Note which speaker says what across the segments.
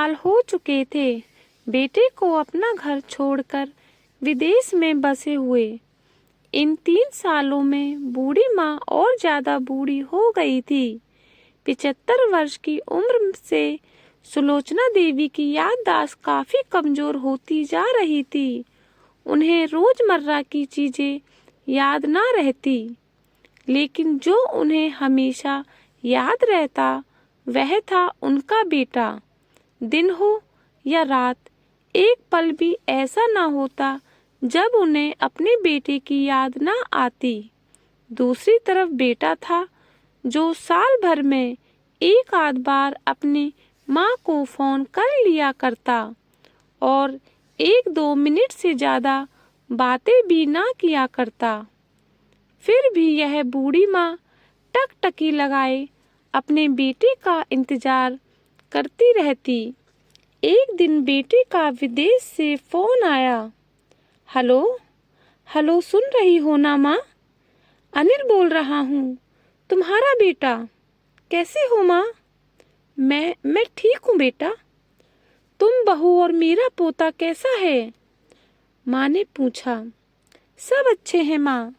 Speaker 1: साल हो चुके थे बेटे को अपना घर छोड़कर विदेश में बसे हुए। इन 3 सालों में बूढ़ी माँ और ज्यादा बूढ़ी हो गई थी। 75 वर्ष की उम्र से सुलोचना देवी की याददाश्त काफी कमजोर होती जा रही थी। उन्हें रोजमर्रा की चीजें याद ना रहती, लेकिन जो उन्हें हमेशा याद रहता वह था उनका बेटा। दिन हो या रात, एक पल भी ऐसा ना होता जब उन्हें अपने बेटे की याद ना आती। दूसरी तरफ बेटा था जो साल भर में एक आध बार अपनी माँ को फोन कर लिया करता और 1-2 मिनट से ज्यादा बातें भी ना किया करता। फिर भी यह बूढ़ी माँ टकटकी लगाए अपने बेटे का इंतजार करती रहती। एक दिन बेटे का विदेश से फोन आया। हेलो हेलो, सुन रही हो ना माँ? अनिल बोल रहा हूँ, तुम्हारा बेटा। कैसे हो माँ? मैं ठीक हूँ बेटा। तुम बहू और मेरा पोता कैसा है? माँ ने पूछा। सब अच्छे हैं माँ।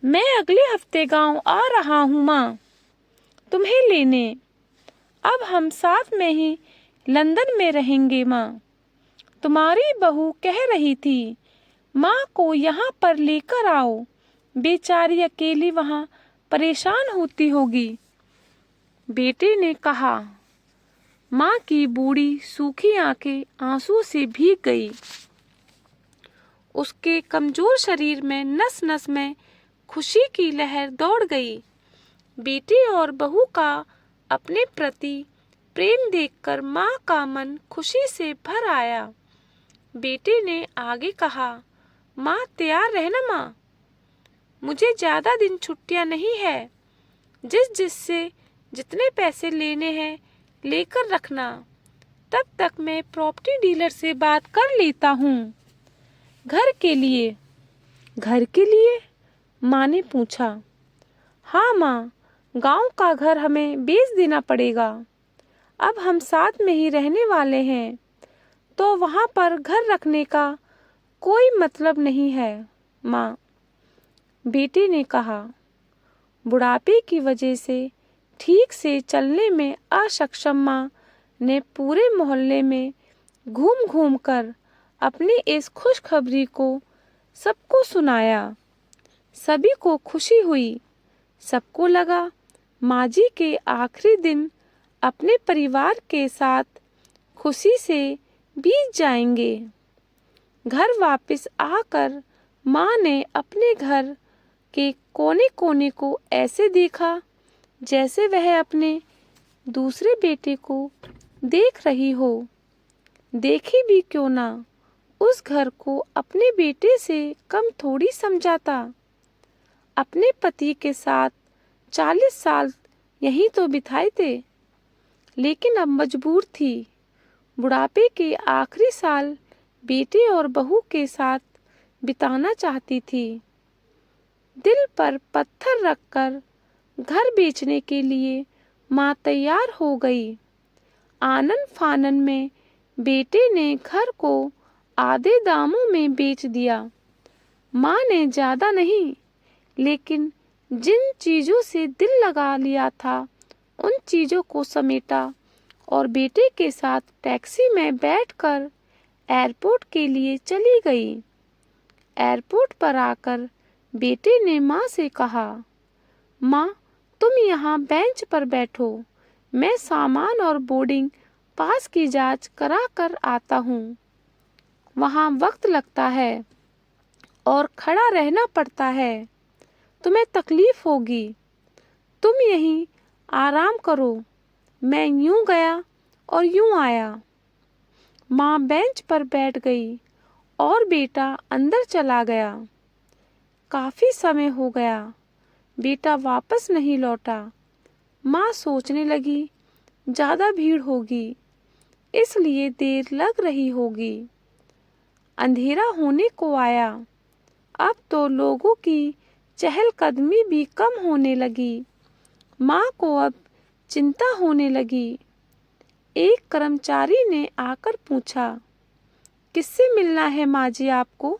Speaker 1: मैं अगले हफ्ते गांव आ रहा हूँ माँ, तुम्हें लेने। अब हम साथ में ही लंदन में रहेंगे माँ। तुम्हारी बहू कह रही थी माँ को यहाँ पर लेकर आओ, बेचारी अकेली वहाँ परेशान होती होगी। बेटे ने कहा। माँ की बूढ़ी सूखी आंखें आंसू से भीग गई। उसके कमजोर शरीर में नस नस में खुशी की लहर दौड़ गई। बेटे और बहू का अपने प्रति प्रेम देखकर माँ का मन खुशी से भर आया। बेटे ने आगे कहा, माँ तैयार रहना माँ, मुझे ज्यादा दिन छुट्टियाँ नहीं है। जिससे जितने पैसे लेने हैं लेकर रखना, तब तक मैं प्रॉपर्टी डीलर से बात कर लेता हूँ। घर के लिए? घर के लिए? माँ ने पूछा। हाँ माँ, गांव का घर हमें बेच देना पड़ेगा। अब हम साथ में ही रहने वाले हैं, तो वहाँ पर घर रखने का कोई मतलब नहीं है माँ, बेटे ने कहा। बुढ़ापे की वजह से ठीक से चलने में अक्षम माँ ने पूरे मोहल्ले में घूम घूम कर अपनी इस खुशखबरी को सबको सुनाया। सभी को खुशी हुई। सबको लगा माँ जी के आखिरी दिन अपने परिवार के साथ खुशी से बीत जाएंगे। घर वापस आकर माँ ने अपने घर के कोने कोने को ऐसे देखा जैसे वह अपने दूसरे बेटे को देख रही हो। देखी भी क्यों ना, उस घर को अपने बेटे से कम थोड़ी समझा था। अपने पति के साथ 40 साल यहीं तो बिताए थे, लेकिन अब मजबूर थी बुढ़ापे के आखिरी साल बेटे और बहू के साथ बिताना चाहती थी। दिल पर पत्थर रखकर घर बेचने के लिए माँ तैयार हो गई। आनन फानन में बेटे ने घर को आधे दामों में बेच दिया। माँ ने ज्यादा नहीं, लेकिन जिन चीजों से दिल लगा लिया था उन चीजों को समेटा और बेटे के साथ टैक्सी में बैठकर एयरपोर्ट के लिए चली गई। एयरपोर्ट पर आकर बेटे ने माँ से कहा, माँ तुम यहाँ बेंच पर बैठो, मैं सामान और बोर्डिंग पास की जांच करा कर आता हूँ। वहाँ वक्त लगता है और खड़ा रहना पड़ता है, तुम्हें तकलीफ होगी। तुम यहीं आराम करो, मैं यूं गया और यूं आया। माँ बेंच पर बैठ गई और बेटा अंदर चला गया। काफी समय हो गया, बेटा वापस नहीं लौटा। माँ सोचने लगी, ज्यादा भीड़ होगी, इसलिए देर लग रही होगी। अंधेरा होने को आया। अब तो लोगों की चहलकदमी भी कम होने लगी। माँ को अब चिंता होने लगी। एक कर्मचारी ने आकर पूछा, किससे मिलना है माँ जी आपको?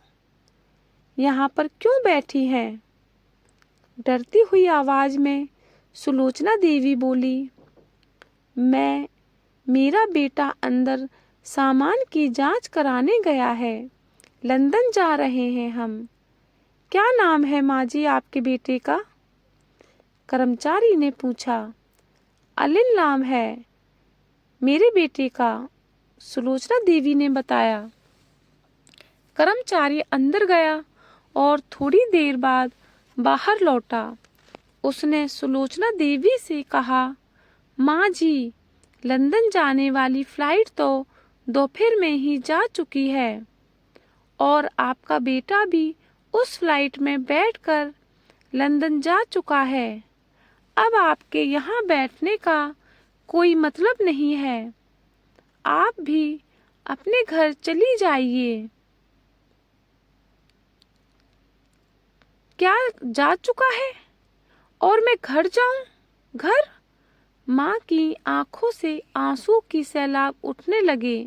Speaker 1: यहाँ पर क्यों बैठी हैं? डरती हुई आवाज में सुलोचना देवी बोली, मेरा बेटा अंदर सामान की जांच कराने गया है। लंदन जा रहे हैं हम। क्या नाम है माँ जी आपके बेटे का? कर्मचारी ने पूछा। अलिन नाम है मेरे बेटे का, सुलोचना देवी ने बताया। कर्मचारी अंदर गया और थोड़ी देर बाद बाहर लौटा। उसने सुलोचना देवी से कहा, माँ जी, लंदन जाने वाली फ्लाइट तो दोपहर में ही जा चुकी है और आपका बेटा भी उस फ्लाइट में बैठकर लंदन जा चुका है। अब आपके यहाँ बैठने का कोई मतलब नहीं है। आप भी अपने घर चली जाइए। क्या जा चुका है और मैं घर जाऊं? घर? माँ की आंखों से आंसू की सैलाब उठने लगे।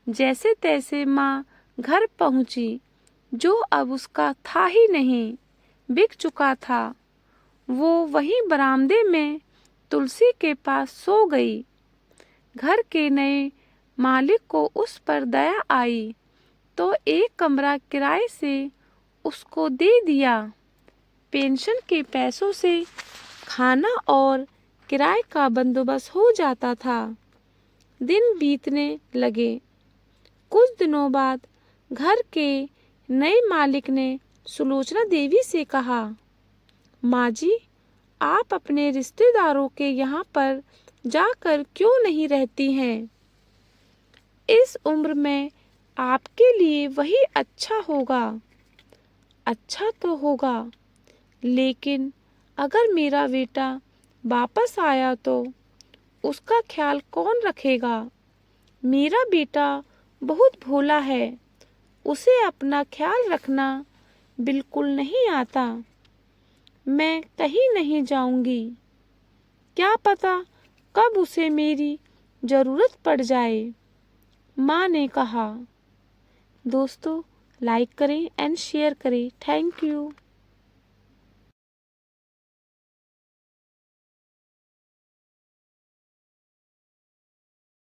Speaker 1: जैसे तैसे माँ घर पहुंची, जो अब उसका था ही नहीं, बिक चुका था। वो वहीं बरामदे में तुलसी के पास सो गई। घर के नए मालिक को उस पर दया आई तो एक कमरा किराए से उसको दे दिया। पेंशन के पैसों से खाना और किराए का बंदोबस्त हो जाता था। दिन बीतने लगे। कुछ दिनों बाद घर के नए मालिक ने सुलोचना देवी से कहा, माँ जी, आप अपने रिश्तेदारों के यहाँ पर जाकर क्यों नहीं रहती हैं? इस उम्र में आपके लिए वही अच्छा होगा। अच्छा तो होगा, लेकिन अगर मेरा बेटा वापस आया तो उसका ख्याल कौन रखेगा? मेरा बेटा बहुत भोला है, उसे अपना ख्याल रखना बिल्कुल नहीं आता। मैं कहीं नहीं जाऊंगी, क्या पता कब उसे मेरी जरूरत पड़ जाए, माँ ने कहा। दोस्तों, लाइक करें एंड शेयर करें। Thank you.